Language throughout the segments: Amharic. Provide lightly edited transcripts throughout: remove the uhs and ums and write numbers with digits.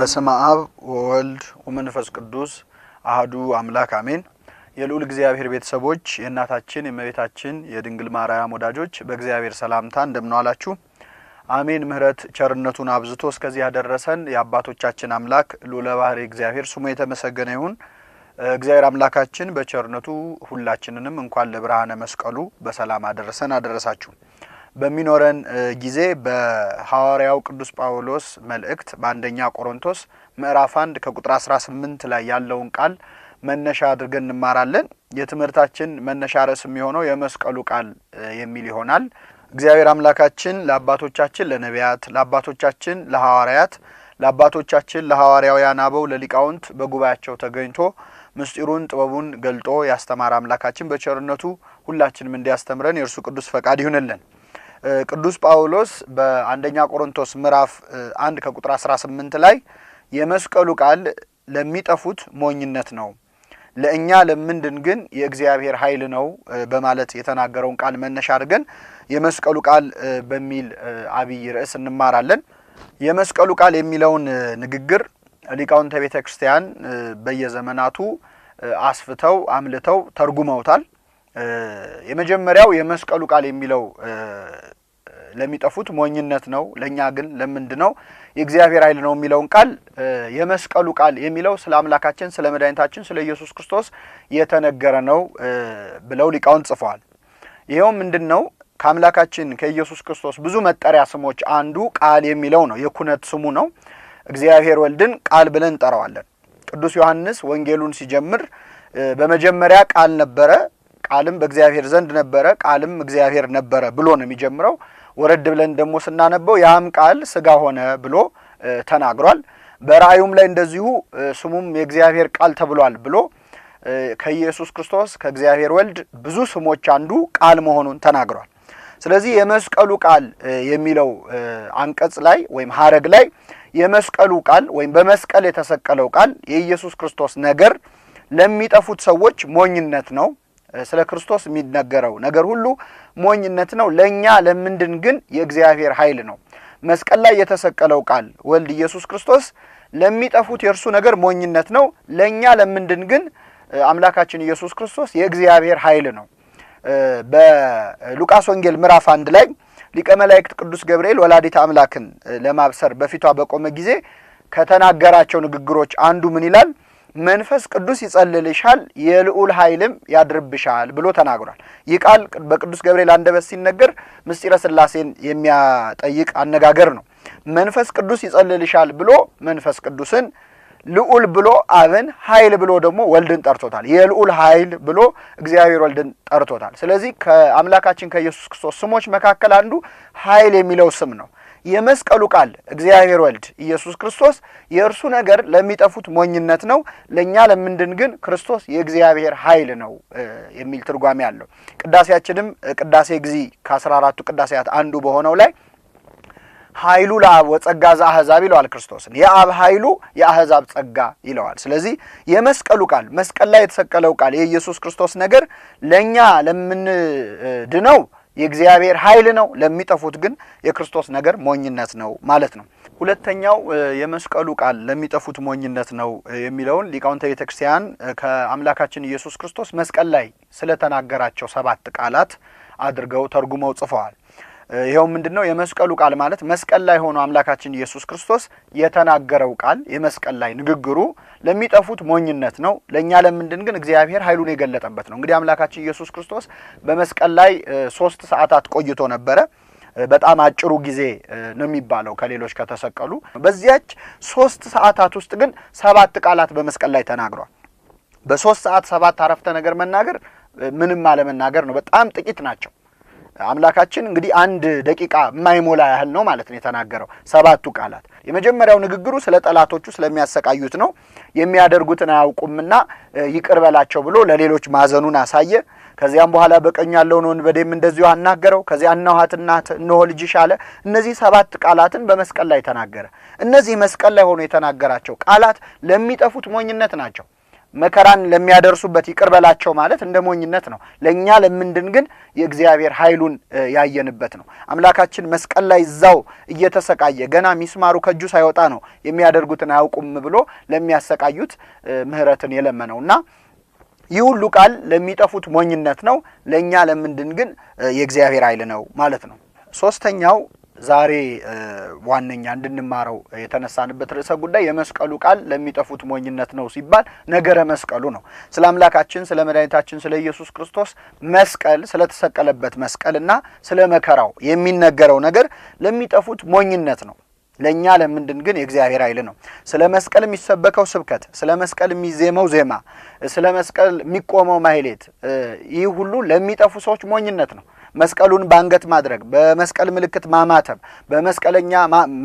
በስመ አብ ወወልድ ወመንፈስ ቅዱስ አሐዱ አምላክ አሜን። የልዑል እግዚአብሔር ቤተሰቦች የእናታችን የእመቤታችን የድንግል ማርያም ወዳጆች በእግዚአብሔር ሰላምታ እንደምን ዋላችሁ? አሜን። ምህረት ቸርነቱን አብዝቶ እስከዚህ ያደረሰን የአባቶቻችን አምላክ ልዑለ ባሕርይ እግዚአብሔር ስሙ የተመሰገነ ይሁን። እግዚአብሔር አምላካችን በቸርነቱ ሁላችንንም እንኳን ለብርሃነ መስቀሉ በሰላም አደረሰን አደረሳችሁ። በሚኖረን ጊዜ በሐዋርያው ቅዱስ ጳውሎስ መልእክት በአንደኛ ቆሮንቶስ ምዕራፍ 1 ከቁጥር 18 ላይ ያለውን ቃል መነሻ አድርገን እንማራለን። የትምህርታችን መነሻ ርዕስ የሚሆነው የመስቀሉ ቃል የሚል ይሆናል። እግዚአብሔር አምላካችን ለአባቶቻችን ለነቢያት፣ ለአባቶቻችን ለሐዋርያት፣ ለአባቶቻችን ለሐዋርያውያን አበው ለሊቃውንት በጉባኤያቸው ተገኝቶ ምስጢሩን ጥበቡን ገልጦ ያስተማረ አምላካችን በቸርነቱ ሁላችንም እንዲያስተምረን የእርሱ ቅዱስ ፈቃድ ይሁንልን። ቅዱስ ጳውሎስ በአንደኛ ቆሮንቶስ ምዕራፍ 1 ከቁጥር 18 ላይ የመስቀሉ ቃል ለሚጠፉት ሞኝነት ነው፣ ለእኛ ለምንድን ግን የእግዚአብሔር ኃይል ነው በማለት የተናገረውን ቃል መነሻ አድርገን የመስቀሉ ቃል በሚል አብይ ርዕስ እንማራለን። የመስቀሉ ቃል የሚለውን ንግግር ሊቃውንተ ቤተ ክርስቲያን በየዘመናቱ አስፍተው አምልተው ተርጉመውታል። የመጀመሪያው የመስቀሉ ቃል የሚለው ለሚጠፉት ሞኝነት ነው፣ ለኛ ግን ለምንድነው የእግዚአብሔር ኃይል ነው የሚለውን ቃል የመስቀሉ ቃል የሚለው ስለ አምላካችን ስለ መድኃኒታችን ስለ ኢየሱስ ክርስቶስ የተነገረ ነው ብለው ሊቃውንት ጽፈዋል። ይሄው ምንድነው? ከአምላካችን ከኢየሱስ ክርስቶስ ብዙ መጠሪያ ስሞች አንዱ ቃል የሚለው ነው፣ የኩነት ስሙ ነው። እግዚአብሔር ወልድን ቃል ብለን እንጠራዋለን። ቅዱስ ዮሐንስ ወንጌሉን ሲጀምር በመጀመሪያ ቃል ነበረ፣ ቃልም በእግዚአብሔር ዘንድ ነበረ፣ ቃልም እግዚአብሔር ነበረ ብሎ ነው የሚጀምረው። ወረድ ብለን ደግሞ ስናነበው ያም ቃል ሥጋ ሆነ ብሎ ተናግሯል። በራእዩም ላይ እንደዚሁ ስሙም የእግዚአብሔር ቃል ተብሏል ብሎ ከኢየሱስ ክርስቶስ ከእግዚአብሔር ወልድ ብዙ ስሞች አንዱ ቃል መሆኑን ተናግሯል። ስለዚህ የመስቀሉ ቃል የሚለው አንቀጽ ላይ ወይም ሐረግ ላይ የመስቀሉ ቃል ወይም በመስቀል የተሰቀለው ቃል የኢየሱስ ክርስቶስ ነገር ለሚጠፉት ሰዎች ሞኝነት ነው። ስለ ክርስቶስ የሚነገረው ነገር ሁሉ ሞኝነት ነው፣ ለኛ ለምንድን ግን የእግዚአብሔር ኃይል ነው። መስቀል ላይ የተሰቀለው ቃል ወልድ ኢየሱስ ክርስቶስ ለሚጠፉት የእርሱ ነገር ሞኝነት ነው፣ ለኛ ለምንድን ግን አምላካችን ኢየሱስ ክርስቶስ የእግዚአብሔር ኃይል ነው። በሉቃስ ወንጌል ምዕራፍ 1 ላይ ሊቀ መላእክት ቅዱስ ገብርኤል ወላዲተ አምላክን ለማብሰር በፊቷ በቆመ ጊዜ ከተናገራቸው ንግግሮች አንዱ ምን ይላል? መንፈስ ቅዱስ ይጸልልሻል የልዑል ኃይልም ያድርብሻል ብሎ ተናግሯል። ይህ ቃል በቅዱስ ገብርኤል አንደበት ሲነገር ምስጢረ ሥላሴን የሚያጠይቅ አነጋገር ነው። መንፈስ ቅዱስ ይጸልልሻል ብሎ መንፈስ ቅዱስን፣ ልዑል ብሎ አብን፣ ኃይል ብሎ ደግሞ ወልድን ጠርቶታል። የልዑል ኃይል ብሎ እግዚአብሔር ወልድን ጠርቶታል። ስለዚህ ከአምላካችን ከኢየሱስ ክርስቶስ ስሞች መካከል አንዱ ኃይል የሚለው ስም ነው። የመስቀሉ ቃል እግዚአብሔር ወልድ ኢየሱስ ክርስቶስ የእርሱ ነገር ለሚጠፉት ሞኝነት ነው፣ ለኛ ለምንድን ግን ክርስቶስ የእግዚአብሔር ኃይል ነው የሚል ትርጓሜ አለው። ቅዳሴያችንም ቅዳሴ እግዚእ ከ14ቱ ቅዳሴያት አንዱ በሆነው ላይ ኃይሉ ለአብ ወጸጋ ዘአሕዛብ ይለዋል ክርስቶስን። የአብ ኃይሉ የአሕዛብ ጸጋ ይለዋል። ስለዚህ የመስቀሉ ቃል መስቀል ላይ የተሰቀለው ቃል የኢየሱስ ክርስቶስ ነገር ለኛ ለምንድነው የእግዚአብሔር ኃይል ነው፣ ለሚጠፉት ግን የክርስቶስ ነገር ሞኝነት ነው ማለት ነው። ሁለተኛው የመስቀሉ ቃል ለሚጠፉት ሞኝነት ነው የሚለውን ሊቃውንተ ቤተ ክርስቲያን ከአምላካችን ኢየሱስ ክርስቶስ መስቀል ላይ ስለተናገራቸው 7 ቃላት አድርገው ተርጉመው ጽፈዋል። ይሄው ምንድነው? የመስቀሉ ቃል ማለት መስቀል ላይ ሆኖ አምላካችን ኢየሱስ ክርስቶስ የተናገረው ቃል የመስቀል ላይ ንግግሩ ለሚጠፉት ሞኝነት ነው፣ ለኛ ለምንድን ግን እግዚአብሔር ኃይሉን የገለጠበት ነው። እንግዲህ አምላካችን ኢየሱስ ክርስቶስ በመስቀል ላይ 3 ሰዓታት ቆይቶ ነበረ። በጣም አጭሩ ጊዜ ነው የሚባለው ከሌሎች ከተሰቀሉ። በዚያች 3 ሰዓታት ውስጥ ግን 7 ቃላት በመስቀል ላይ ተናግሯል። በ3 ሰዓት 7 አረፍተ ነገር መናገር ምንም አለመናገር ነው። በጣም ጥቂት ናቸው። አምላካችን እንግዲህ 1 ደቂቃ የማይሞላ ያህል ነው ማለት ነው የተናገረው 7ቱ ቃላት። የመጀመሪያው ንግግሩ ስለ ጠላቶቹ ስለሚያሰቃዩት ነው። የሚያደርጉትን አያውቁምና ይቅር በላቸው ብሎ ለሌሎች ማዘኑን አሳየ። ከዚያም በኋላ በቀኝ ያለውን ወንበዴም እንደዚሁ አናገረው። ከዚያ እናውሃት እናት እነሆ ልጅሽ አለ። እነዚህ 7 ቃላትን በመስቀል ላይ ተናገረ። እነዚህ መስቀል ላይ ሆኖ የተናገራቸው ቃላት ለሚጠፉት ሞኝነት ናቸው። መከራን ለሚያደርሱበት ይቅር በላቸው ማለት እንደ ሞኝነት ነው። ለኛ ለምንድን ግን የእግዚአብሔር ኃይሉን ያየንበት ነው። አምላካችን መስቀል ላይ እዛው እየተሰቃየ ገና ሚስማሩ ከእጁ ሳይወጣ ነው የሚያደርጉትን አያውቁም ብሎ ለሚያሰቃዩት ምህረትን የለመነውና ይህ ሁሉ ቃል ለሚጠፉት ሞኝነት ነው፣ ለኛ ለምንድን ግን የእግዚአብሔር ኃይል ነው ማለት ነው። ሶስተኛው ዛሬ ዋነኛ እንድንማረው የተነሳንበት ርዕሰ ጉዳይ የመስቀሉ ቃል ለሚጠፉት ሞኝነት ነው ሲባል ነገረ መስቀሉ ነው። ስለ አምላካችን ስለ መድኃኒታችን ስለ ኢየሱስ ክርስቶስ መስቀል ስለተሰቀለበት መስቀልና ስለ መከራው የሚነገረው ነገር ለሚጠፉት ሞኝነት ነው፣ ለኛ ለምንድን ግን የእግዚአብሔር ኃይል ነው። ስለ መስቀል የሚሰበከው ስብከት፣ ስለ መስቀል የሚዜመው ዜማ፣ ስለ መስቀል የሚቆመው ማህሌት ይህ ሁሉ ለሚጠፉ ሰዎች ሞኝነት ነው። መስቀሉን ባንገት ማድረግ፣ በመስቀል ምልክት ማማተብ፣ በመስቀለኛ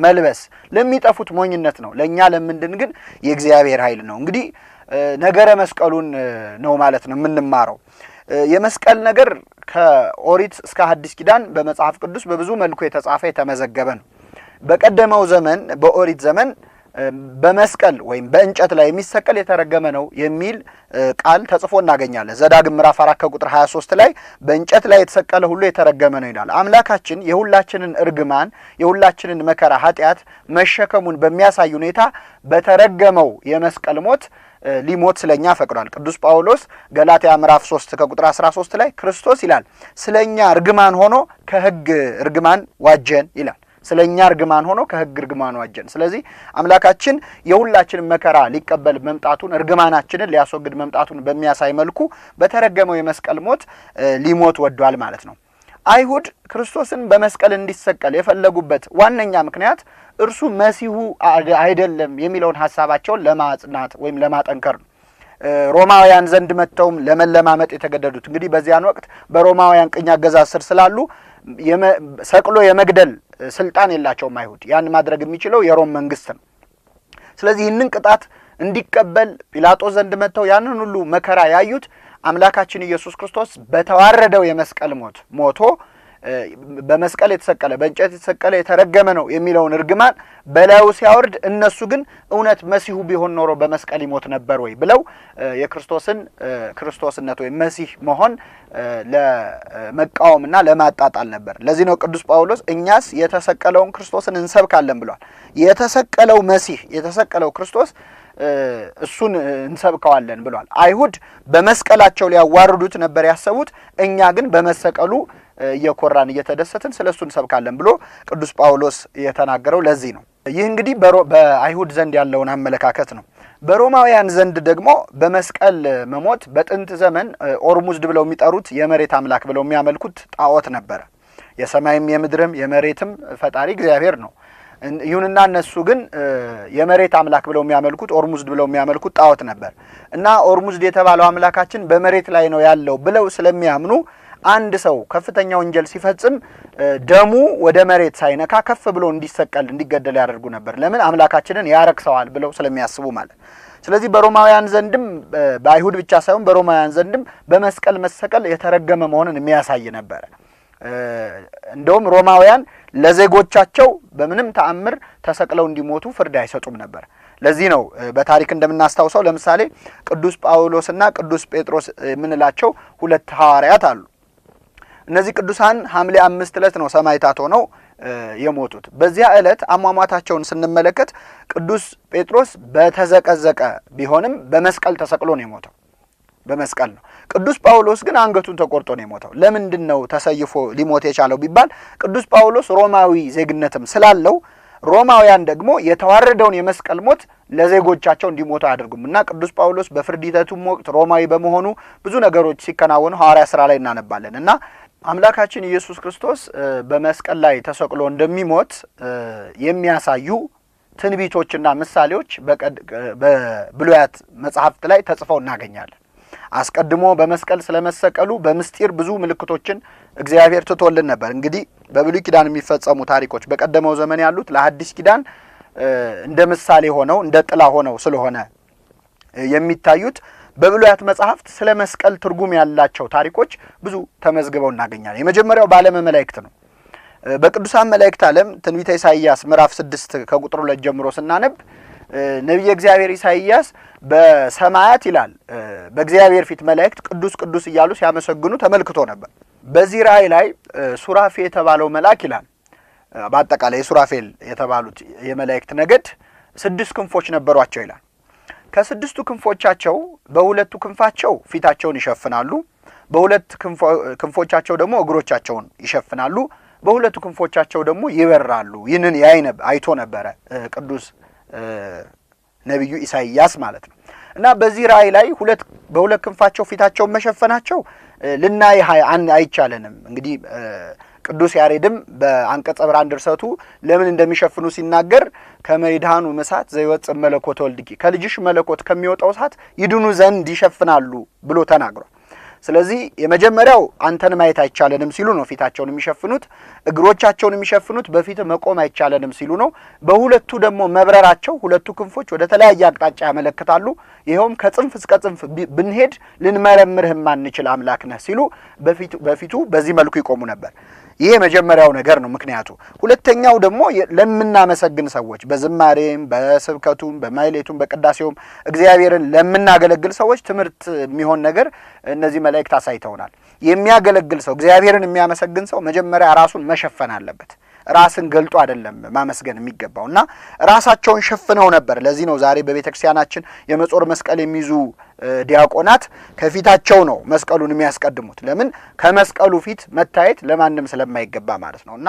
መልበስ ለሚጠፉት ሞኝነት ነው፣ ለኛ ለምንድን ግን የእግዚአብሔር ኃይል ነው። እንግዲህ ነገረ መስቀሉን ነው ማለት ነው የምንማረው። የመስቀል ነገር ከኦሪት እስከ ሐዲስ ኪዳን በመጽሐፍ ቅዱስ በብዙ መልኩ የተጻፈ የተመዘገበ ነው። በቀደመው ዘመን በኦሪት ዘመን በመስቀል ወይም በእንጨት ላይ የሚሰቀል የተረገመ ነው የሚል ቃል ተጽፎ እናገኛለን። ዘዳግም ምዕራፍ 4 ከቁጥር 23 ላይ በእንጨት ላይ የተሰቀለ ሁሉ የተረገመ ነው ይላል። አምላካችን የሁላችንን እርግማን የሁላችንን መከራ ኃጢአት መሸከሙን በሚያሳይ ሁኔታ በተረገመው የመስቀል ሞት ሊሞት ስለኛ ፈቅዷል። ቅዱስ ጳውሎስ ገላትያ ምዕራፍ 3 ከቁጥር 13 ላይ ክርስቶስ ይላል ስለኛ እርግማን ሆኖ ከሕግ እርግማን ዋጀን ይላል። ስለኛ እርግማን ሆኖ ከሕግ እርግማን ዋጀን። ስለዚህ አምላካችን የሁላችንን መከራ ሊቀበል መምጣቱን እርግማናችንን ሊያስወግድ መምጣቱን በሚያሳይ መልኩ በተረገመው የመስቀል ሞት ሊሞት ወዷል ማለት ነው። አይሁድ ክርስቶስን በመስቀል እንዲሰቀል የፈለጉበት ዋነኛ ምክንያት እርሱ መሲሁ አይደለም የሚለውን ሐሳባቸውን ለማጽናት ወይም ለማጠንከር ነው። ሮማውያን ዘንድ መጥተውም ለመለማመጥ የተገደዱት እንግዲህ በዚያን ወቅት በሮማውያን ቅኝ አገዛዝ ስር ስላሉ ሰቅሎ የመግደል ስልጣን የላቸውም አይሁድ። ያን ማድረግ የሚችለው የሮም መንግስት ነው። ስለዚህ ይህንን ቅጣት እንዲቀበል ጲላጦስ ዘንድ መጥተው ያንን ሁሉ መከራ ያዩት አምላካችን ኢየሱስ ክርስቶስ በተዋረደው የመስቀል ሞት ሞቶ በመስቀል የተሰቀለ በእንጨት የተሰቀለ የተረገመ ነው የሚለውን እርግማን በላዩ ሲያወርድ እነሱ ግን እውነት መሲሁ ቢሆን ኖሮ በመስቀል ይሞት ነበር ወይ ብለው የክርስቶስን ክርስቶስነት ወይም መሲህ መሆን ለመቃወምና ለማጣጣል ነበር። ለዚህ ነው ቅዱስ ጳውሎስ እኛስ የተሰቀለውን ክርስቶስን እንሰብካለን ብሏል። የተሰቀለው መሲህ የተሰቀለው ክርስቶስ እሱን እንሰብከዋለን ብሏል። አይሁድ በመስቀላቸው ሊያዋርዱት ነበር ያሰቡት፣ እኛ ግን በመሰቀሉ እየኮራን እየተደሰትን ስለሱ እንሰብካለን ብሎ ቅዱስ ጳውሎስ የተናገረው ለዚህ ነው። ይህ እንግዲህ በአይሁድ ዘንድ ያለውን አመለካከት ነው። በሮማውያን ዘንድ ደግሞ በመስቀል መሞት በጥንት ዘመን ኦርሙዝድ ብለው የሚጠሩት የመሬት አምላክ ብለው የሚያመልኩት ጣዖት ነበረ። የሰማይም የምድርም የመሬትም ፈጣሪ እግዚአብሔር ነው። ይሁንና እነሱ ግን የመሬት አምላክ ብለው የሚያመልኩት ኦርሙዝድ ብለው የሚያመልኩት ጣዖት ነበር እና ኦርሙዝድ የተባለው አምላካችን በመሬት ላይ ነው ያለው ብለው ስለሚያምኑ አንድ ሰው ከፍተኛ ወንጀል ሲፈጽም ደሙ ወደ መሬት ሳይነካ ከፍ ብሎ እንዲሰቀል እንዲገደል ያደርጉ ነበር። ለምን? አምላካችንን ያረክሰዋል ብለው ስለሚያስቡ ማለት። ስለዚህ በሮማውያን ዘንድም በአይሁድ ብቻ ሳይሆን በሮማውያን ዘንድም በመስቀል መሰቀል የተረገመ መሆኑን የሚያሳይ ነበር። እንደውም ሮማውያን ለዜጎቻቸው በምንም ተአምር ተሰቅለው እንዲሞቱ ፍርድ አይሰጡም ነበር። ለዚህ ነው በታሪክ እንደምናስታውሰው ለምሳሌ ቅዱስ ጳውሎስና ቅዱስ ጴጥሮስ የምንላቸው ሁለት ሐዋርያት አሉ። እነዚህ ቅዱሳን ሐምሌ 5 ዕለት ነው ሰማዕታት ሆነው የሞቱት። በዚያ ዕለት አሟሟታቸውን ስንመለከት ቅዱስ ጴጥሮስ በተዘቀዘቀ ቢሆንም በመስቀል ተሰቅሎ ነው የሞተው። በመስቀል ነው። ቅዱስ ጳውሎስ ግን አንገቱን ተቆርጦ ነው የሞተው። ለምንድን ነው ተሰይፎ ሊሞት የቻለው ቢባል ቅዱስ ጳውሎስ ሮማዊ ዜግነትም ስላለው ሮማውያን ደግሞ የተዋረደውን የመስቀል ሞት ለዜጎቻቸው እንዲሞቱ አያደርጉም እና ቅዱስ ጳውሎስ በፍርድ ሂደቱም ወቅት ሮማዊ በመሆኑ ብዙ ነገሮች ሲከናወኑ ሐዋርያ ሥራ ላይ እናነባለን እና አምላካችን ኢየሱስ ክርስቶስ በመስቀል ላይ ተሰቅሎ እንደሚሞት የሚያሳዩ ትንቢቶችና ምሳሌዎች በብሉያት መጽሐፍት ላይ ተጽፈው እናገኛለን። አስቀድሞ በመስቀል ስለመሰቀሉ በምስጢር ብዙ ምልክቶችን እግዚአብሔር ትቶልን ነበር። እንግዲህ በብሉይ ኪዳን የሚፈጸሙ ታሪኮች በቀደመው ዘመን ያሉት ለሐዲስ ኪዳን እንደ ምሳሌ ሆነው እንደ ጥላ ሆነው ስለሆነ የሚታዩት በብሉያት መጽሐፍት ስለ መስቀል ትርጉም ያላቸው ታሪኮች ብዙ ተመዝግበው እናገኛለን። የመጀመሪያው በዓለመ መላእክት ነው። በቅዱሳን መላእክት ዓለም ትንቢተ ኢሳይያስ ምዕራፍ 6 ከቁጥር 2 ጀምሮ ስናነብ ነቢየ እግዚአብሔር ኢሳይያስ በሰማያት ይላል በእግዚአብሔር ፊት መላእክት ቅዱስ ቅዱስ እያሉ ሲያመሰግኑ ተመልክቶ ነበር። በዚህ ራእይ ላይ ሱራፌ የተባለው መልአክ ይላል በአጠቃላይ ሱራፌል የተባሉት የመላእክት ነገድ 6 ክንፎች ነበሯቸው ይላል። ከ6ቱ ክንፎቻቸው በሁለቱ ክንፋቸው ፊታቸውን ይሸፍናሉ፣ በሁለት ክንፎቻቸው ደግሞ እግሮቻቸውን ይሸፍናሉ፣ በሁለቱ ክንፎቻቸው ደግሞ ይበራሉ። ይህንን አይቶ ነበረ ቅዱስ ነብዩ ኢሳይያስ ማለት ነው። እና በዚህ ራእይ ላይ በሁለት ክንፋቸው ፊታቸውን መሸፈናቸው ልናይ አይቻለንም። እንግዲህ ቅዱስ ያሬድም በአንቀጸ ብርሃን ድርሰቱ ለምን እንደሚሸፍኑ ሲናገር ከመይድሃኑ እሳት ዘይወጽእ መለኮት ወልድኪ ከልጅሽ መለኮት ከሚወጣው እሳት ይድኑ ዘንድ ይሸፍናሉ ብሎ ተናግሯል። ስለዚህ የመጀመሪያው አንተን ማየት አይቻለንም ሲሉ ነው ፊታቸውን የሚሸፍኑት። እግሮቻቸውን የሚሸፍኑት በፊት መቆም አይቻለንም ሲሉ ነው። በሁለቱ ደግሞ መብረራቸው ሁለቱ ክንፎች ወደ ተለያየ አቅጣጫ ያመለክታሉ። ይሄውም ከጽንፍ እስከ ጽንፍ ብንሄድ ልንመረምርህ ማንችል አምላክ ነህ ሲሉ በፊቱ በዚህ መልኩ ይቆሙ ነበር። ይሄ መጀመሪያው ነገር ነው ምክንያቱ። ሁለተኛው ደግሞ ለምናመሰግን ሰዎች በዝማሬም በስብከቱም በማይሌቱም በቅዳሴውም እግዚአብሔርን ለምናገለግል ሰዎች ትምህርት የሚሆን ነገር እነዚህ መላእክት አሳይተውናል። የሚያገለግል ሰው እግዚአብሔርን የሚያመሰግን ሰው መጀመሪያ ራሱን መሸፈን አለበት። ራስን ገልጦ አይደለም ማመስገን የሚገባውና ራሳቸውን ሸፍነው ነበር። ለዚህ ነው ዛሬ በቤተክርስቲያናችን የመጾር መስቀል የሚይዙ ዲያቆናት ከፊታቸው ነው መስቀሉን የሚያስቀድሙት። ለምን? ከመስቀሉ ፊት መታየት ለማንም ስለማይገባ ማለት ነውና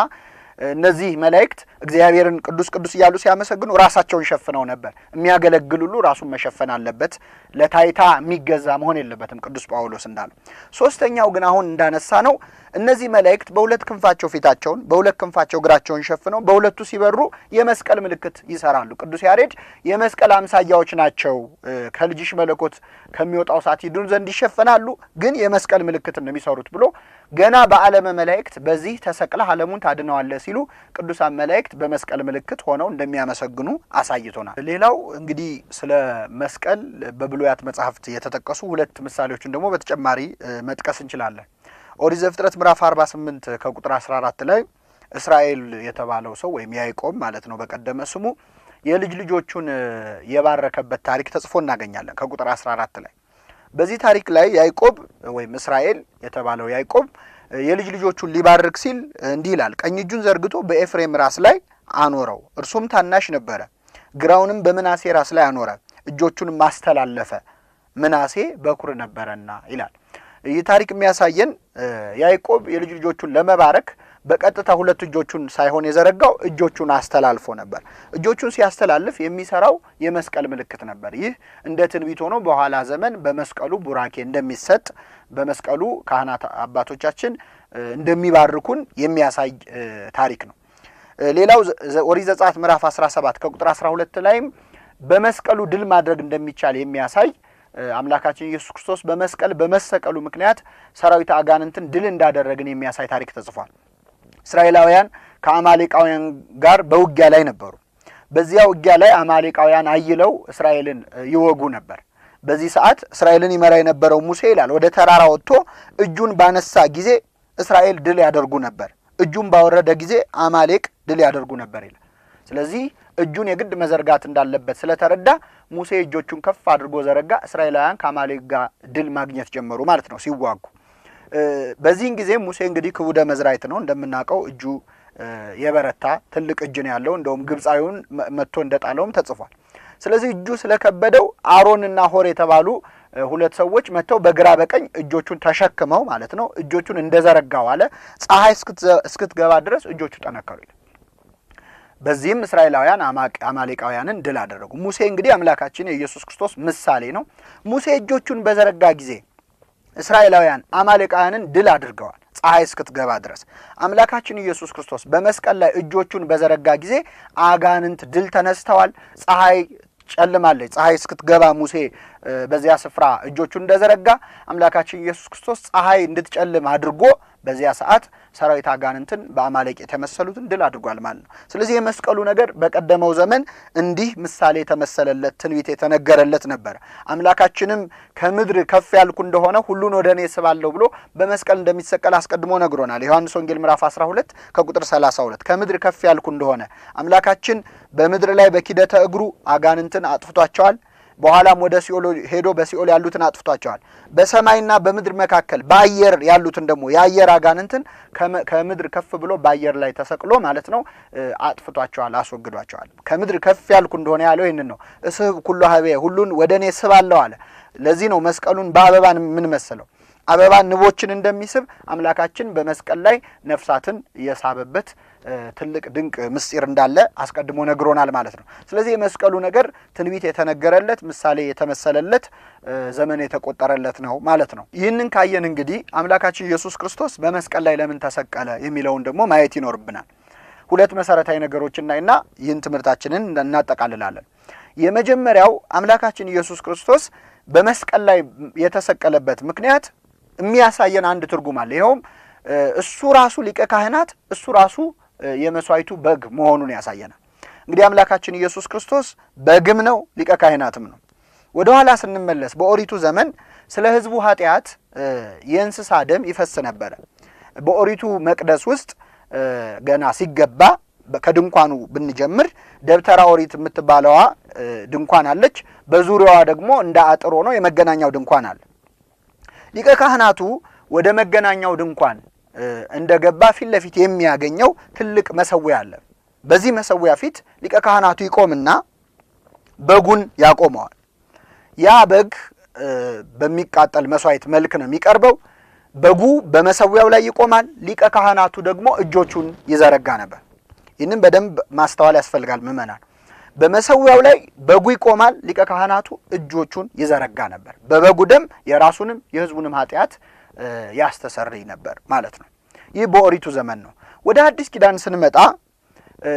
እነዚህ መላእክት እግዚአብሔርን ቅዱስ ቅዱስ እያሉ ሲያመሰግኑ ራሳቸውን ሸፍነው ነበር። የሚያገለግል ሁሉ ራሱን መሸፈን አለበት። ለታይታ የሚገዛ መሆን የለበትም ቅዱስ ጳውሎስ እንዳለው። ሶስተኛው ግን አሁን እንዳነሳ ነው እነዚህ መላእክት በሁለት ክንፋቸው ፊታቸውን በሁለት ክንፋቸው እግራቸውን ሸፍነው በሁለቱ ሲበሩ የመስቀል ምልክት ይሰራሉ። ቅዱስ ያሬድ የመስቀል አምሳያዎች ናቸው፣ ከልጅሽ መለኮት ከሚወጣው እሳት ይድኑ ዘንድ ይሸፈናሉ፣ ግን የመስቀል ምልክት ነው የሚሰሩት ብሎ ገና በዓለመ መላእክት በዚህ ተሰቅለህ ዓለሙን ታድነዋለህ ሲሉ ቅዱሳን መላእክት በመስቀል ምልክት ሆነው እንደሚያመሰግኑ አሳይቶናል። ሌላው እንግዲህ ስለ መስቀል በብሉያት መጻሕፍት የተጠቀሱ ሁለት ምሳሌዎችን ደግሞ በተጨማሪ መጥቀስ እንችላለን። ኦሪት ዘፍጥረት ምዕራፍ 48 ከቁጥር 14 ላይ እስራኤል የተባለው ሰው ወይም ያዕቆብ ማለት ነው በቀደመ ስሙ የልጅ ልጆቹን የባረከበት ታሪክ ተጽፎ እናገኛለን። ከቁጥር 14 ላይ በዚህ ታሪክ ላይ ያዕቆብ ወይም እስራኤል የተባለው ያዕቆብ የልጅ ልጆቹን ሊባርክ ሲል እንዲህ ይላል። ቀኝ እጁን ዘርግቶ በኤፍሬም ራስ ላይ አኖረው፣ እርሱም ታናሽ ነበረ። ግራውንም በምናሴ ራስ ላይ አኖረ፣ እጆቹንም አስተላለፈ፣ ምናሴ በኩር ነበረና ይላል። ይህ ታሪክ የሚያሳየን ያዕቆብ የልጅ ልጆቹን ለመባረክ በቀጥታ ሁለት እጆቹን ሳይሆን የዘረጋው እጆቹን አስተላልፎ ነበር። እጆቹን ሲያስተላልፍ የሚሰራው የመስቀል ምልክት ነበር። ይህ እንደ ትንቢት ሆኖ በኋላ ዘመን በመስቀሉ ቡራኬ እንደሚሰጥ በመስቀሉ ካህናት አባቶቻችን እንደሚባርኩን የሚያሳይ ታሪክ ነው። ሌላው ኦሪት ዘጸአት ምዕራፍ 17 ከቁጥር 12 ላይም በመስቀሉ ድል ማድረግ እንደሚቻል የሚያሳይ አምላካችን ኢየሱስ ክርስቶስ በመስቀል በመሰቀሉ ምክንያት ሰራዊት አጋንንትን ድል እንዳደረግን የሚያሳይ ታሪክ ተጽፏል። እስራኤላውያን ከአማሌቃውያን ጋር በውጊያ ላይ ነበሩ። በዚያ ውጊያ ላይ አማሌቃውያን አይለው እስራኤልን ይወጉ ነበር። በዚህ ሰዓት እስራኤልን ይመራ የነበረው ሙሴ ይላል ወደ ተራራ ወጥቶ እጁን ባነሳ ጊዜ እስራኤል ድል ያደርጉ ነበር፣ እጁን ባወረደ ጊዜ አማሌቅ ድል ያደርጉ ነበር ይላል። ስለዚህ እጁን የግድ መዘርጋት እንዳለበት ስለተረዳ ሙሴ እጆቹን ከፍ አድርጎ ዘረጋ። እስራኤላውያን ከአማሌቅ ጋር ድል ማግኘት ጀመሩ ማለት ነው ሲዋጉ። በዚህን ጊዜ ሙሴ እንግዲህ ክቡደ መዝራይት ነው እንደምናውቀው፣ እጁ የበረታ ትልቅ እጅ ነው ያለው። እንደውም ግብፃዊውን መጥቶ እንደጣለውም ተጽፏል። ስለዚህ እጁ ስለከበደው አሮንና ሆር የተባሉ ሁለት ሰዎች መጥተው በግራ በቀኝ እጆቹን ተሸክመው ማለት ነው እጆቹን እንደዘረጋው አለ ፀሐይ እስክትገባ ድረስ እጆቹ ጠነከሩ ይላል። በዚህም እስራኤላውያን አማሌቃውያንን ድል አደረጉ። ሙሴ እንግዲህ አምላካችን የኢየሱስ ክርስቶስ ምሳሌ ነው። ሙሴ እጆቹን በዘረጋ ጊዜ እስራኤላውያን አማሌቃውያንን ድል አድርገዋል ፀሐይ እስክትገባ ድረስ። አምላካችን ኢየሱስ ክርስቶስ በመስቀል ላይ እጆቹን በዘረጋ ጊዜ አጋንንት ድል ተነስተዋል። ፀሐይ ጨልማለች። ፀሐይ እስክትገባ ሙሴ በዚያ ስፍራ እጆቹን እንደዘረጋ አምላካችን ኢየሱስ ክርስቶስ ፀሐይ እንድትጨልም አድርጎ በዚያ ሰዓት ሰራዊት አጋንንትን በአማሌቅ የተመሰሉትን ድል አድርጓል ማለት ነው። ስለዚህ የመስቀሉ ነገር በቀደመው ዘመን እንዲህ ምሳሌ የተመሰለለት ትንቢት የተነገረለት ነበር። አምላካችንም ከምድር ከፍ ያልኩ እንደሆነ ሁሉን ወደ እኔ ስባለሁ ብሎ በመስቀል እንደሚሰቀል አስቀድሞ ነግሮናል። ዮሐንስ ወንጌል ምዕራፍ 12 ከቁጥር 32 ከምድር ከፍ ያልኩ እንደሆነ አምላካችን በምድር ላይ በኪደተ እግሩ አጋንንትን አጥፍቷቸዋል። በኋላም ወደ ሲኦል ሄዶ በሲኦል ያሉትን አጥፍቷቸዋል። በሰማይና በምድር መካከል በአየር ያሉትን ደግሞ የአየር አጋንንትን ከምድር ከፍ ብሎ በአየር ላይ ተሰቅሎ ማለት ነው አጥፍቷቸዋል፣ አስወግዷቸዋል። ከምድር ከፍ ያልኩ እንደሆነ ያለው ይህንን ነው። እስብ ኩሉ ሀቤ ሁሉን ወደ እኔ ስባለሁ አለ። ለዚህ ነው መስቀሉን በአበባን ምን መሰለው? አበባ ንቦችን እንደሚስብ አምላካችን በመስቀል ላይ ነፍሳትን የሳበበት ትልቅ ድንቅ ምስጢር እንዳለ አስቀድሞ ነግሮናል ማለት ነው። ስለዚህ የመስቀሉ ነገር ትንቢት የተነገረለት ምሳሌ የተመሰለለት ዘመን የተቆጠረለት ነው ማለት ነው። ይህንን ካየን እንግዲህ አምላካችን ኢየሱስ ክርስቶስ በመስቀል ላይ ለምን ተሰቀለ የሚለውን ደግሞ ማየት ይኖርብናል። ሁለት መሰረታዊ ነገሮችን እናይና ይህን ትምህርታችንን እናጠቃልላለን። የመጀመሪያው አምላካችን ኢየሱስ ክርስቶስ በመስቀል ላይ የተሰቀለበት ምክንያት የሚያሳየን አንድ ትርጉም አለ። ይኸውም እሱ ራሱ ሊቀ ካህናት እሱ ራሱ የመስዋዕቱ በግ መሆኑን ያሳየናል። እንግዲህ አምላካችን ኢየሱስ ክርስቶስ በግም ነው ሊቀ ካህናትም ነው። ወደ ኋላ ስንመለስ በኦሪቱ ዘመን ስለ ሕዝቡ ኃጢአት የእንስሳ ደም ይፈስ ነበረ። በኦሪቱ መቅደስ ውስጥ ገና ሲገባ ከድንኳኑ ብንጀምር ደብተራ ኦሪት የምትባለዋ ድንኳን አለች። በዙሪያዋ ደግሞ እንደ አጥር ሆኖ የመገናኛው ድንኳን አለ። ሊቀ ካህናቱ ወደ መገናኛው ድንኳን እንደገባ ፊት ለፊት የሚያገኘው ትልቅ መሰዊያ አለ። በዚህ መሰዊያ ፊት ሊቀ ካህናቱ ይቆምና በጉን ያቆመዋል። ያ በግ በሚቃጠል መስዋዕት መልክ ነው የሚቀርበው። በጉ በመሰዊያው ላይ ይቆማል። ሊቀ ካህናቱ ደግሞ እጆቹን ይዘረጋ ነበር። ይህንን በደንብ ማስተዋል ያስፈልጋል ምእመናን። በመሰዊያው ላይ በጉ ይቆማል። ሊቀ ካህናቱ እጆቹን ይዘረጋ ነበር። በበጉ ደም የራሱንም የሕዝቡንም ኃጢአት ያስተሰርይ ነበር ማለት ነው። ይህ በኦሪቱ ዘመን ነው። ወደ አዲስ ኪዳን ስንመጣ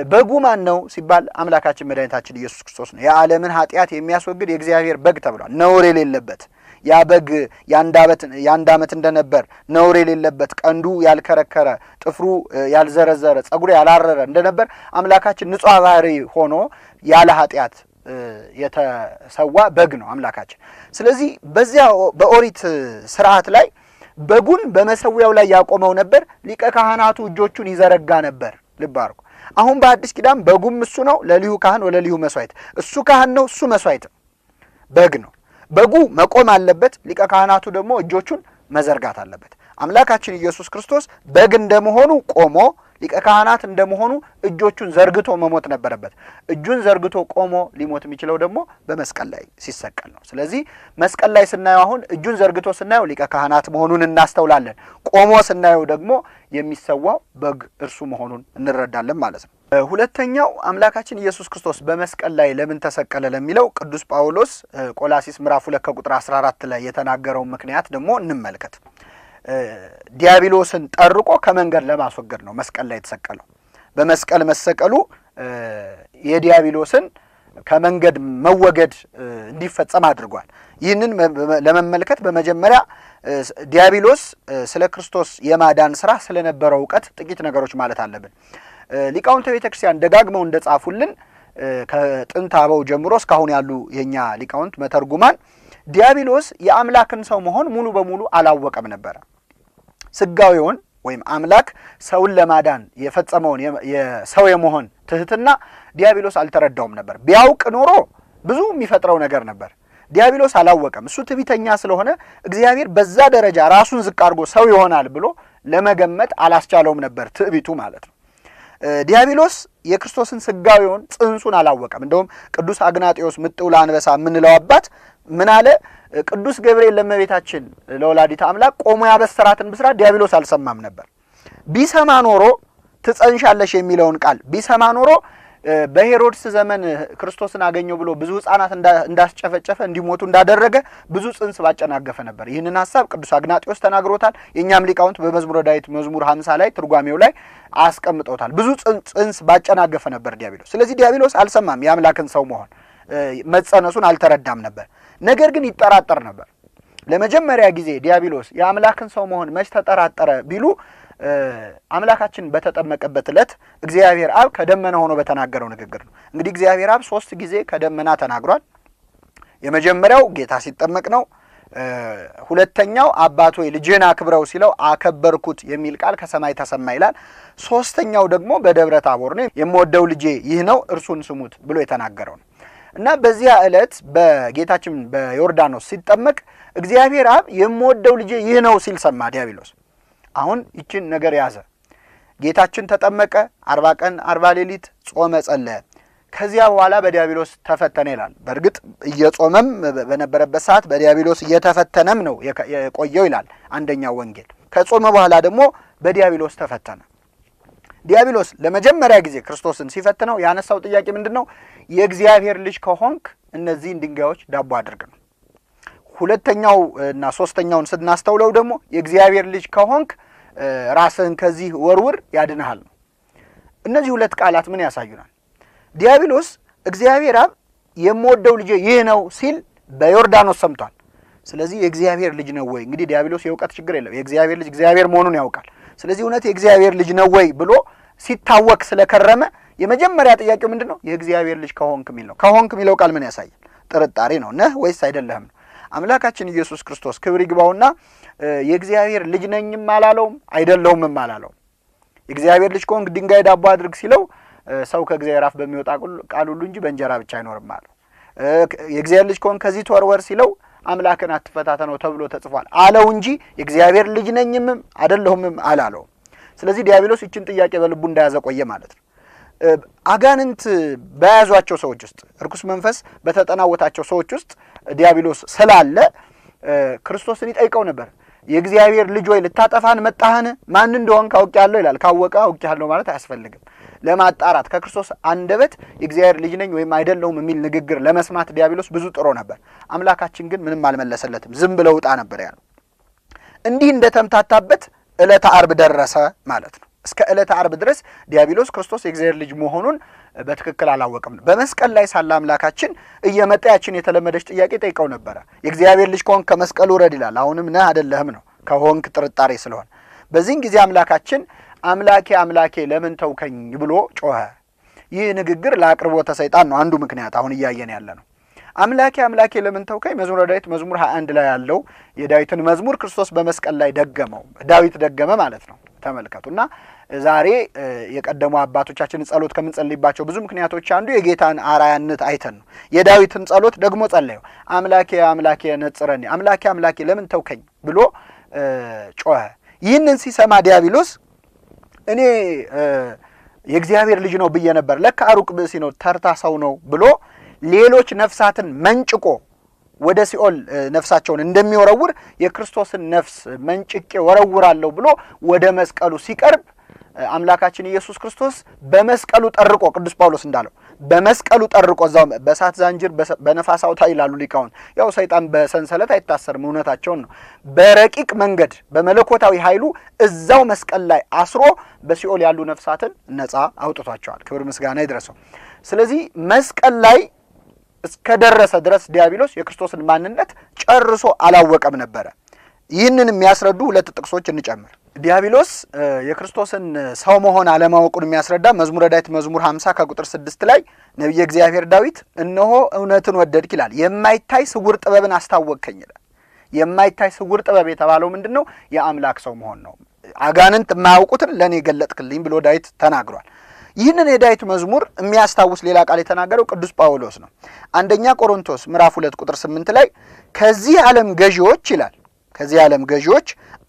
በጉ ማን ነው ሲባል አምላካችን መድኃኒታችን ኢየሱስ ክርስቶስ ነው። የዓለምን ኃጢአት የሚያስወግድ የእግዚአብሔር በግ ተብሏል። ነውር የሌለበት ያ በግ የአንድ ዓመት እንደነበር ነውር የሌለበት ቀንዱ ያልከረከረ ጥፍሩ ያልዘረዘረ ጸጉሩ ያላረረ እንደነበር አምላካችን ንጹሕ ባህሪ ሆኖ ያለ ኃጢአት የተሰዋ በግ ነው አምላካችን። ስለዚህ በዚያ በኦሪት ስርዓት ላይ በጉን በመሰዊያው ላይ ያቆመው ነበር። ሊቀ ካህናቱ እጆቹን ይዘረጋ ነበር። ልብ አድርጉ። አሁን በአዲስ ኪዳን በጉም እሱ ነው፣ ለልዩ ካህን ወለልዩ መስዋዕት። እሱ ካህን ነው፣ እሱ መስዋዕት በግ ነው። በጉ መቆም አለበት፣ ሊቀ ካህናቱ ደግሞ እጆቹን መዘርጋት አለበት። አምላካችን ኢየሱስ ክርስቶስ በግ እንደመሆኑ ቆሞ ሊቀ ካህናት እንደመሆኑ እጆቹን ዘርግቶ መሞት ነበረበት። እጁን ዘርግቶ ቆሞ ሊሞት የሚችለው ደግሞ በመስቀል ላይ ሲሰቀል ነው። ስለዚህ መስቀል ላይ ስናየው አሁን እጁን ዘርግቶ ስናየው ሊቀ ካህናት መሆኑን እናስተውላለን። ቆሞ ስናየው ደግሞ የሚሰዋው በግ እርሱ መሆኑን እንረዳለን ማለት ነው። ሁለተኛው አምላካችን ኢየሱስ ክርስቶስ በመስቀል ላይ ለምን ተሰቀለ ለሚለው ቅዱስ ጳውሎስ ቆላሲስ ምዕራፍ 2 ከቁጥር 14 ላይ የተናገረው ምክንያት ደግሞ እንመልከት። ዲያብሎስን ጠርቆ ከመንገድ ለማስወገድ ነው መስቀል ላይ የተሰቀለው። በመስቀል መሰቀሉ የዲያብሎስን ከመንገድ መወገድ እንዲፈጸም አድርጓል። ይህንን ለመመልከት በመጀመሪያ ዲያብሎስ ስለ ክርስቶስ የማዳን ስራ ስለነበረው ዕውቀት ጥቂት ነገሮች ማለት አለብን። ሊቃውንተ ቤተክርስቲያን ደጋግመው እንደጻፉልን ከጥንት አበው ጀምሮ እስካሁን ያሉ የኛ ሊቃውንት መተርጉማን ዲያብሎስ የአምላክን ሰው መሆን ሙሉ በሙሉ አላወቀም ነበር። ስጋዊውን ወይም አምላክ ሰውን ለማዳን የፈጸመውን የሰው የመሆን ትህትና ዲያብሎስ አልተረዳውም ነበር። ቢያውቅ ኖሮ ብዙ የሚፈጥረው ነገር ነበር። ዲያብሎስ አላወቀም። እሱ ትዕቢተኛ ስለሆነ እግዚአብሔር በዛ ደረጃ ራሱን ዝቅ አድርጎ ሰው ይሆናል ብሎ ለመገመት አላስቻለውም ነበር፣ ትዕቢቱ ማለት ነው። ዲያብሎስ የክርስቶስን ስጋዊውን ጽንሱን አላወቀም። እንደውም ቅዱስ አግናጤዎስ ምጥው ለአንበሳ የምንለው አባት ምን አለ? ቅዱስ ገብርኤል ለእመቤታችን ለወላዲተ አምላክ ቆሞ ያበሰራትን ብስራት ዲያብሎስ አልሰማም ነበር። ቢሰማ ኖሮ ትጸንሻለሽ የሚለውን ቃል ቢሰማ ኖሮ በሄሮድስ ዘመን ክርስቶስን አገኘው ብሎ ብዙ ሕፃናት እንዳስጨፈጨፈ እንዲሞቱ እንዳደረገ ብዙ ጽንስ ባጨናገፈ ነበር። ይህንን ሐሳብ ቅዱስ አግናጤዎስ ተናግሮታል። የኛም ሊቃውንት በመዝሙረ ዳዊት መዝሙር 50 ላይ ትርጓሜው ላይ አስቀምጠውታል። ብዙ ጽንስ ባጨናገፈ ነበር ዲያብሎስ። ስለዚህ ዲያብሎስ አልሰማም፣ የአምላክን ሰው መሆን መጸነሱን አልተረዳም ነበር። ነገር ግን ይጠራጠር ነበር። ለመጀመሪያ ጊዜ ዲያብሎስ የአምላክን ሰው መሆን መች ተጠራጠረ ቢሉ አምላካችን በተጠመቀበት ዕለት እግዚአብሔር አብ ከደመና ሆኖ በተናገረው ንግግር ነው። እንግዲህ እግዚአብሔር አብ 3 ጊዜ ከደመና ተናግሯል። የመጀመሪያው ጌታ ሲጠመቅ ነው። ሁለተኛው አባት ሆይ ልጅህን አክብረው ሲለው አከበርኩት የሚል ቃል ከሰማይ ተሰማ ይላል። ሶስተኛው ደግሞ በደብረ ታቦር ነው የምወደው ልጄ ይህ ነው እርሱን ስሙት ብሎ የተናገረው ነው። እና በዚያ ዕለት በጌታችን በዮርዳኖስ ሲጠመቅ እግዚአብሔር አብ የምወደው ልጄ ይህ ነው ሲል ሰማ ዲያብሎስ። አሁን ይችን ነገር ያዘ። ጌታችን ተጠመቀ፣ 40 ቀን 40 ሌሊት ጾመ ጸለየ። ከዚያ በኋላ በዲያብሎስ ተፈተነ ይላል። በእርግጥ እየጾመም በነበረበት ሰዓት በዲያብሎስ እየተፈተነም ነው የቆየው ይላል አንደኛው ወንጌል። ከጾመ በኋላ ደግሞ በዲያብሎስ ተፈተነ። ዲያብሎስ ለመጀመሪያ ጊዜ ክርስቶስን ሲፈትነው ያነሳው ጥያቄ ምንድነው? የእግዚአብሔር ልጅ ከሆንክ እነዚህን ድንጋዮች ዳቦ አድርግ ነው። ሁለተኛው እና ሶስተኛውን ስናስተውለው ደግሞ የእግዚአብሔር ልጅ ከሆንክ ራስህን ከዚህ ወርውር ያድንሃል ነው። እነዚህ ሁለት ቃላት ምን ያሳዩናል? ዲያብሎስ እግዚአብሔር አብ የምወደው ልጅ ይህ ነው ሲል በዮርዳኖስ ሰምቷል። ስለዚህ የእግዚአብሔር ልጅ ነው ወይ? እንግዲህ ዲያብሎስ የእውቀት ችግር የለው። የእግዚአብሔር ልጅ እግዚአብሔር መሆኑን ያውቃል። ስለዚህ እውነት የእግዚአብሔር ልጅ ነው ወይ ብሎ ሲታወቅ ስለከረመ የመጀመሪያ ጥያቄው ምንድነው? የእግዚአብሔር ልጅ ከሆንክ የሚል ነው። ከሆንክ የሚለው ቃል ምን ያሳያል? ጥርጣሬ ነው። ነህ ወይስ አይደለህም ነው። አምላካችን ኢየሱስ ክርስቶስ ክብር ይግባውና የእግዚአብሔር ልጅ ነኝም አላለውም አይደለሁምም አላለውም። የእግዚአብሔር ልጅ ከሆንክ ድንጋይ ዳቦ አድርግ ሲለው ሰው ከእግዚአብሔር አፍ በሚወጣ ቃል ሁሉ እንጂ በእንጀራ ብቻ አይኖርም አለው። የእግዚአብሔር ልጅ ከሆንክ ከዚህ ተወርወር ሲለው አምላክን አትፈታተነው ተብሎ ተጽፏል አለው እንጂ የእግዚአብሔር ልጅ ነኝምም አይደለሁምም አላለውም። ስለዚህ ዲያብሎስ ይችን ጥያቄ በልቡ እንዳያዘ ቆየ ማለት ነው። አጋንንት በያዟቸው ሰዎች ውስጥ ርኩስ መንፈስ በተጠናወታቸው ሰዎች ውስጥ ዲያብሎስ ስላለ ክርስቶስን ይጠይቀው ነበር። የእግዚአብሔር ልጅ ወይ ልታጠፋን መጣህን? ማን እንደሆንክ አውቄያለሁ ይላል። ካወቀ አውቄያለሁ ማለት አያስፈልግም። ለማጣራት ከክርስቶስ አንደበት የእግዚአብሔር ልጅ ነኝ ወይም አይደለሁም የሚል ንግግር ለመስማት ዲያብሎስ ብዙ ጥሮ ነበር። አምላካችን ግን ምንም አልመለሰለትም። ዝም ብለው ውጣ ነበር ያለው። እንዲህ እንደተምታታበት ዕለተ ዓርብ ደረሰ ማለት ነው። እስከ ዕለተ ዓርብ ድረስ ዲያብሎስ ክርስቶስ የእግዚአብሔር ልጅ መሆኑን በትክክል አላወቀም። በመስቀል ላይ ሳለ አምላካችን እየመጣ ያችን የተለመደች ጥያቄ ጠይቀው ነበረ። የእግዚአብሔር ልጅ ከሆንክ ከመስቀሉ ውረድ ይላል። አሁንም ነህ አይደለህም ነው። ከሆንክ ጥርጣሬ ስለሆነ በዚህን ጊዜ አምላካችን አምላኬ አምላኬ ለምን ተውከኝ ብሎ ጮኸ። ይህ ንግግር ለአቅርቦተ ሰይጣን ነው አንዱ ምክንያት አሁን እያየን ያለ ነው። አምላኬ አምላኬ ለምን ተውከኝ መዝሙረ ዳዊት መዝሙር 21 ላይ ያለው የዳዊትን መዝሙር ክርስቶስ በመስቀል ላይ ደገመው። ዳዊት ደገመ ማለት ነው። ተመልከቱና ዛሬ የቀደሙ አባቶቻችን ጸሎት ከምንጸልይባቸው ብዙ ምክንያቶች አንዱ የጌታን አራያነት አይተን ነው። የዳዊትን ጸሎት ደግሞ ጸለየው። አምላኬ አምላኬ ነጽረኒ፣ አምላኬ አምላኬ ለምን ተውከኝ ብሎ ጮኸ። ይህንን ሲሰማ ዲያብሎስ እኔ የእግዚአብሔር ልጅ ነው ብዬ ነበር፣ ለካ አሩቅ ብእሲ ነው ተርታ ሰው ነው ብሎ ሌሎች ነፍሳትን መንጭቆ ወደ ሲኦል ነፍሳቸውን እንደሚወረውር የክርስቶስን ነፍስ መንጭቄ ወረውራለሁ ብሎ ወደ መስቀሉ ሲቀርብ አምላካችን ኢየሱስ ክርስቶስ በመስቀሉ ጠርቆ ቅዱስ ጳውሎስ እንዳለው በመስቀሉ ጠርቆ እዛው በእሳት ዛንጅር በነፋስ አውታ ይላሉ ሊቃውንት። ያው ሰይጣን በሰንሰለት አይታሰርም፣ እውነታቸውን ነው። በረቂቅ መንገድ በመለኮታዊ ኃይሉ እዛው መስቀል ላይ አስሮ በሲኦል ያሉ ነፍሳትን ነፃ አውጥቷቸዋል። ክብር ምስጋና ይድረሰው። ስለዚህ መስቀል ላይ እስከደረሰ ድረስ ዲያብሎስ የክርስቶስን ማንነት ጨርሶ አላወቀም ነበረ። ይህንን የሚያስረዱ ሁለት ጥቅሶች እንጨምር። ዲያብሎስ የክርስቶስን ሰው መሆን አለማወቁን የሚያስረዳ መዝሙረ ዳዊት መዝሙር 50 ከቁጥር 6 ላይ ነቢየ እግዚአብሔር ዳዊት እነሆ እውነትን ወደድክ ይላል፣ የማይታይ ስውር ጥበብን አስታወቅከኝ ይላል። የማይታይ ስውር ጥበብ የተባለው ምንድነው? የአምላክ ሰው መሆን ነው። አጋንንት የማያውቁትን ለኔ ገለጥክልኝ ብሎ ዳዊት ተናግሯል። ይህንን የዳዊት መዝሙር የሚያስታውስ ሌላ ቃል የተናገረው ቅዱስ ጳውሎስ ነው። አንደኛ ቆሮንቶስ ምዕራፍ 2 ቁጥር 8 ላይ ከዚህ ዓለም ገዢዎች ይላል፣ ከዚህ ዓለም ገዢዎች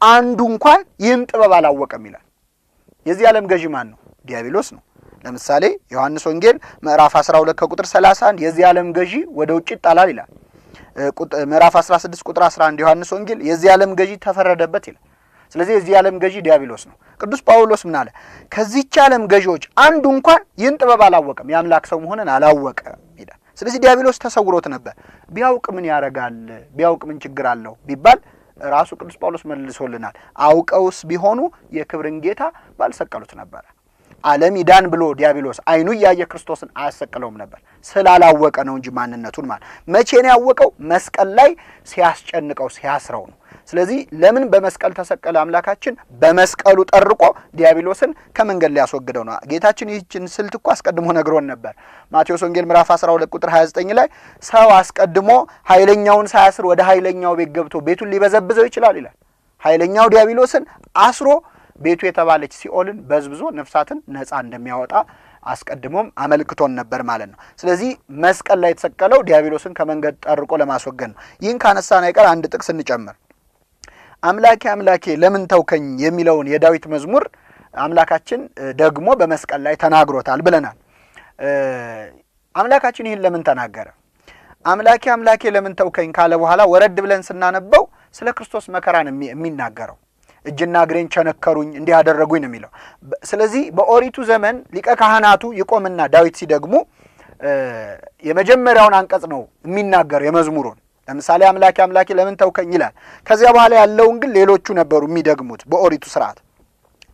አንዱ እንኳን ይህን ጥበብ አላወቀም ይላል። የዚህ ዓለም ገዢ ማን ነው? ዲያብሎስ ነው። ለምሳሌ ዮሐንስ ወንጌል ምዕራፍ 12 ከቁጥር 31 የዚህ ዓለም ገዢ ወደ ውጭ ይጣላል ይላል። ምዕራፍ 16 ቁጥር 11 ዮሐንስ ወንጌል የዚህ ዓለም ገዢ ተፈረደበት ይላል። ስለዚህ የዚህ ዓለም ገዢ ዲያብሎስ ነው። ቅዱስ ጳውሎስ ምን አለ? ከዚህች ዓለም ገዢዎች አንዱ እንኳን ይህን ጥበብ አላወቀም፣ የአምላክ ሰው መሆንን አላወቀም ይላል። ስለዚህ ዲያብሎስ ተሰውሮት ነበር። ቢያውቅ ምን ያደርጋል? ቢያውቅ ምን ችግር አለው ቢባል ራሱ ቅዱስ ጳውሎስ መልሶልናል። አውቀውስ ቢሆኑ የክብርን ጌታ ባልሰቀሉት ነበር። ዓለም ይዳን ብሎ ዲያብሎስ አይኑ ያየ ክርስቶስን አያሰቅለውም ነበር። ስላላወቀ ነው እንጂ ማንነቱን ማለት መቼ ነው ያወቀው? መስቀል ላይ ሲያስጨንቀው ሲያስረው ነው። ስለዚህ ለምን በመስቀል ተሰቀለ አምላካችን? በመስቀሉ ጠርቆ ዲያብሎስን ከመንገድ ሊያስወግደው ነው። ጌታችን ይህችን ስልት እኮ አስቀድሞ ነግሮን ነበር። ማቴዎስ ወንጌል ምዕራፍ 12 ቁጥር 29 ላይ ሰው አስቀድሞ ኃይለኛውን ሳያስር ወደ ኃይለኛው ቤት ገብቶ ቤቱን ሊበዘብዘው ይችላል ይላል። ኃይለኛው ዲያብሎስን አስሮ ቤቱ የተባለች ሲኦልን በዝብዞ ነፍሳትን ነፃ እንደሚያወጣ አስቀድሞም አመልክቶን ነበር ማለት ነው። ስለዚህ መስቀል ላይ የተሰቀለው ዲያብሎስን ከመንገድ ጠርቆ ለማስወገድ ነው። ይህን ካነሳን አይቀር አንድ ጥቅስ እንጨምር። አምላኬ አምላኬ ለምን ተውከኝ የሚለውን የዳዊት መዝሙር አምላካችን ደግሞ በመስቀል ላይ ተናግሮታል ብለናል። አምላካችን ይህን ለምን ተናገረ? አምላኬ አምላኬ ለምን ተውከኝ ካለ በኋላ ወረድ ብለን ስናነበው ስለ ክርስቶስ መከራን የሚናገረው እጅና እግሬን ቸነከሩኝ እንዲህ አደረጉኝ ነው የሚለው። ስለዚህ በኦሪቱ ዘመን ሊቀ ካህናቱ ይቆምና ዳዊት ሲደግሙ የመጀመሪያውን አንቀጽ ነው የሚናገር የመዝሙሩን። ለምሳሌ አምላኬ አምላኬ ለምን ተውከኝ ይላል። ከዚያ በኋላ ያለውን ግን ሌሎቹ ነበሩ የሚደግሙት በኦሪቱ ስርዓት።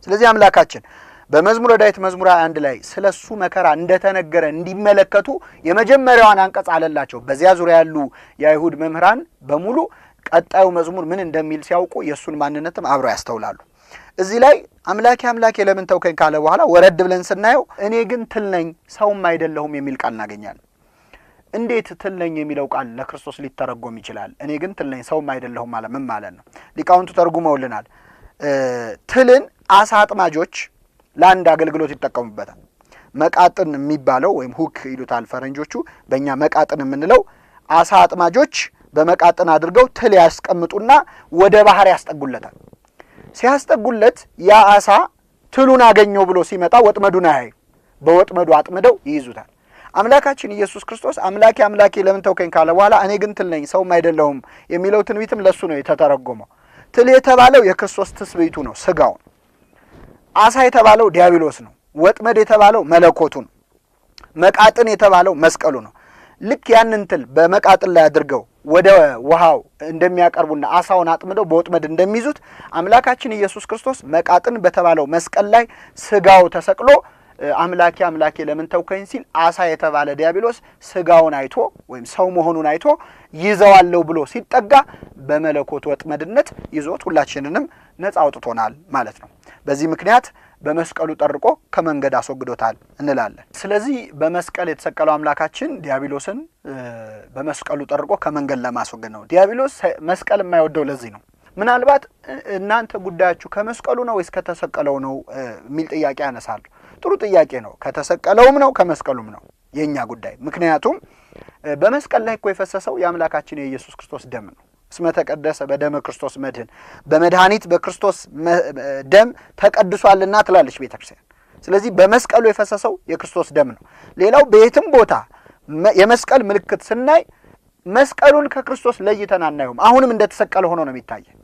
ስለዚህ አምላካችን በመዝሙረ ዳዊት መዝሙር 21 ላይ ስለሱ መከራ እንደተነገረ እንዲመለከቱ የመጀመሪያውን አንቀጽ አለላቸው። በዚያ ዙሪያ ያሉ የአይሁድ መምህራን በሙሉ ቀጣዩ መዝሙር ምን እንደሚል ሲያውቁ የሱን ማንነትም አብረው ያስተውላሉ። እዚህ ላይ አምላኬ አምላኬ ለምን ተውከኝ ካለ በኋላ ወረድ ብለን ስናየው እኔ ግን ትል ነኝ ሰውም አይደለሁም የሚል ቃል እናገኛለን። እንዴት ትል ነኝ የሚለው ቃል ለክርስቶስ ሊተረጎም ይችላል? እኔ ግን ትል ነኝ ሰውም አይደለሁም ማለት ምን ማለት ነው? ሊቃውንቱ ተርጉመውልናል። ትልን አሳ አጥማጆች ለአንድ አገልግሎት ይጠቀሙበታል። መቃጥን የሚባለው ወይም ሁክ ይሉታል ፈረንጆቹ፣ በእኛ መቃጥን የምንለው አሳ አጥማጆች በመቃጥን አድርገው ትል ያስቀምጡና ወደ ባህር ያስጠጉለታል። ሲያስጠጉለት ያ አሳ ትሉን አገኘው ብሎ ሲመጣ ወጥመዱን አያይ፣ በወጥመዱ አጥምደው ይይዙታል። አምላካችን ኢየሱስ ክርስቶስ አምላኬ አምላኬ ለምን ተውከኝ ካለ በኋላ እኔ ግን ትል ነኝ ሰውም አይደለሁም የሚለው ትንቢትም ለሱ ነው የተተረጎመው። ትል የተባለው የክርስቶስ ትስብእቱ ነው፣ ስጋው። አሳ የተባለው ዲያብሎስ ነው። ወጥመድ የተባለው መለኮቱ ነው። መቃጥን የተባለው መስቀሉ ነው። ልክ ያንን ትል በመቃጥን ላይ አድርገው ወደ ውሃው እንደሚያቀርቡና አሳውን አጥምደው በወጥመድ እንደሚይዙት አምላካችን ኢየሱስ ክርስቶስ መቃጥን በተባለው መስቀል ላይ ስጋው ተሰቅሎ አምላኬ አምላኬ ለምን ተውከኝ ሲል አሳ የተባለ ዲያብሎስ ስጋውን አይቶ ወይም ሰው መሆኑን አይቶ ይዘዋለው ብሎ ሲጠጋ በመለኮት ወጥመድነት ይዞት ሁላችንንም ነፃ አውጥቶናል ማለት ነው። በዚህ ምክንያት በመስቀሉ ጠርቆ ከመንገድ አስወግዶታል እንላለን። ስለዚህ በመስቀል የተሰቀለው አምላካችን ዲያብሎስን በመስቀሉ ጠርቆ ከመንገድ ለማስወገድ ነው። ዲያብሎስ መስቀል የማይወደው ለዚህ ነው። ምናልባት እናንተ ጉዳያችሁ ከመስቀሉ ነው ወይስ ከተሰቀለው ነው የሚል ጥያቄ ያነሳሉ። ጥሩ ጥያቄ ነው። ከተሰቀለውም ነው ከመስቀሉም ነው የኛ ጉዳይ። ምክንያቱም በመስቀል ላይ እኮ የፈሰሰው የአምላካችን የኢየሱስ ክርስቶስ ደም ነው። እስመ ተቀደሰ በደመ ክርስቶስ መድህን፣ በመድኃኒት በክርስቶስ ደም ተቀድሷልና ትላለች ቤተክርስቲያን። ስለዚህ በመስቀሉ የፈሰሰው የክርስቶስ ደም ነው። ሌላው በየትም ቦታ የመስቀል ምልክት ስናይ መስቀሉን ከክርስቶስ ለይተን አናየውም። አሁንም እንደተሰቀለ ሆኖ ነው የሚታየው።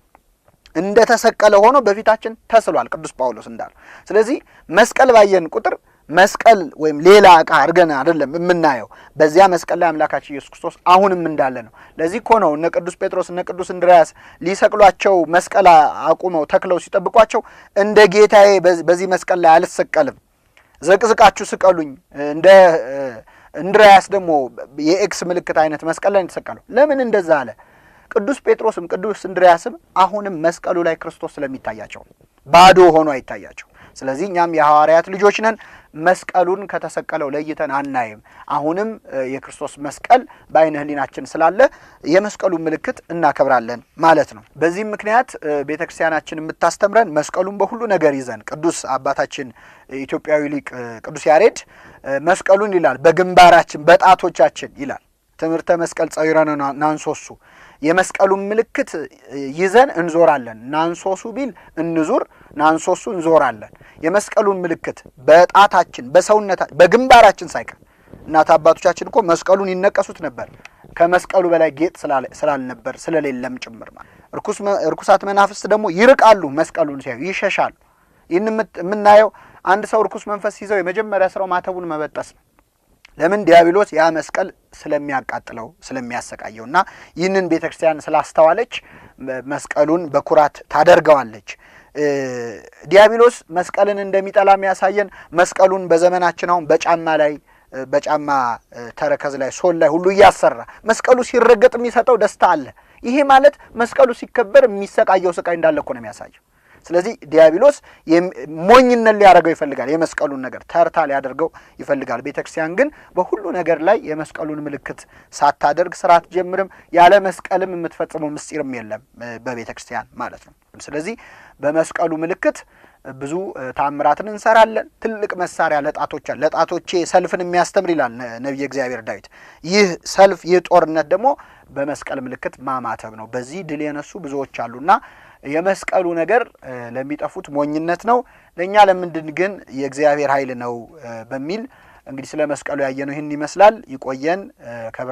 እንደተሰቀለ ሆኖ በፊታችን ተስሏል ቅዱስ ጳውሎስ እንዳለው። ስለዚህ መስቀል ባየን ቁጥር መስቀል ወይም ሌላ ዕቃ አድርገን አይደለም የምናየው። በዚያ መስቀል ላይ አምላካችን ኢየሱስ ክርስቶስ አሁንም እንዳለ ነው። ለዚህ እኮ ነው እነ ቅዱስ ጴጥሮስ እነ ቅዱስ እንድርያስ ሊሰቅሏቸው መስቀል አቁመው ተክለው ሲጠብቋቸው እንደ ጌታዬ በዚህ መስቀል ላይ አልሰቀልም፣ ዘቅዝቃችሁ ስቀሉኝ። እንደ እንድርያስ ደግሞ የኤክስ ምልክት አይነት መስቀል ላይ ተሰቀለው። ለምን እንደዛ አለ? ቅዱስ ጴጥሮስም ቅዱስ እንድርያስም አሁንም መስቀሉ ላይ ክርስቶስ ስለሚታያቸው ባዶ ሆኖ አይታያቸው። ስለዚህ እኛም የሐዋርያት ልጆች ነን። መስቀሉን ከተሰቀለው ለይተን አናይም። አሁንም የክርስቶስ መስቀል በዓይነ ሕሊናችን ስላለ የመስቀሉ ምልክት እናከብራለን ማለት ነው። በዚህም ምክንያት ቤተክርስቲያናችን የምታስተምረን መስቀሉን በሁሉ ነገር ይዘን፣ ቅዱስ አባታችን ኢትዮጵያዊ ሊቅ ቅዱስ ያሬድ መስቀሉን ይላል በግንባራችን በጣቶቻችን ይላል። ትምህርተ መስቀል ጸዊረነ ናንሶሱ፣ የመስቀሉን ምልክት ይዘን እንዞራለን። ናንሶሱ ቢል እንዙር፣ ናንሶሱ እንዞራለን። የመስቀሉን ምልክት በጣታችን በሰውነታችን በግንባራችን ሳይቀር እናት አባቶቻችን እኮ መስቀሉን ይነቀሱት ነበር። ከመስቀሉ በላይ ጌጥ ስላልነበር ስለሌለም ጭምር ማለት። እርኩሳት መናፍስት ደግሞ ይርቃሉ፣ መስቀሉን ሲያዩ ይሸሻሉ። ይህን የምናየው አንድ ሰው እርኩስ መንፈስ ይዘው የመጀመሪያ ስራው ማተቡን መበጠስ ነው። ለምን? ዲያብሎስ ያ መስቀል ስለሚያቃጥለው ስለሚያሰቃየውና ይህንን ቤተክርስቲያን ስላስተዋለች መስቀሉን በኩራት ታደርገዋለች። ዲያብሎስ መስቀልን እንደሚጠላ የሚያሳየን መስቀሉን በዘመናችን አሁን በጫማ ተረከዝ ላይ ሶል ላይ ሁሉ ያሰራ መስቀሉ ሲረገጥ የሚሰጠው ደስታ አለ። ይሄ ማለት መስቀሉ ሲከበር የሚሰቃየው ስቃይ እንዳለ እኮ ነው የሚያሳየው። ስለዚህ ዲያብሎስ ሞኝነት ሊያደርገው ይፈልጋል። የመስቀሉን ነገር ተርታ ሊያደርገው ይፈልጋል። ቤተክርስቲያን ግን በሁሉ ነገር ላይ የመስቀሉን ምልክት ሳታደርግ ስርዓት ጀምርም ያለ መስቀልም የምትፈጽመው ምስጢርም የለም በቤተክርስቲያን ማለት ነው። ስለዚህ በመስቀሉ ምልክት ብዙ ታምራትን እንሰራለን። ትልቅ መሳሪያ ለጣቶቼ ሰልፍን የሚያስተምር ይላል ነብየ እግዚአብሔር ዳዊት። ይህ ሰልፍ ይህ ጦርነት ደግሞ በመስቀል ምልክት ማማተብ ነው። በዚህ ድል የነሱ ብዙዎች አሉና የመስቀሉ ነገር ለሚጠፉት ሞኝነት ነው፣ ለኛ ለምንድን ግን የእግዚአብሔር ኃይል ነው በሚል እንግዲህ ስለ መስቀሉ ያየነው ይህን ይመስላል። ይቆየን። ከብርሃን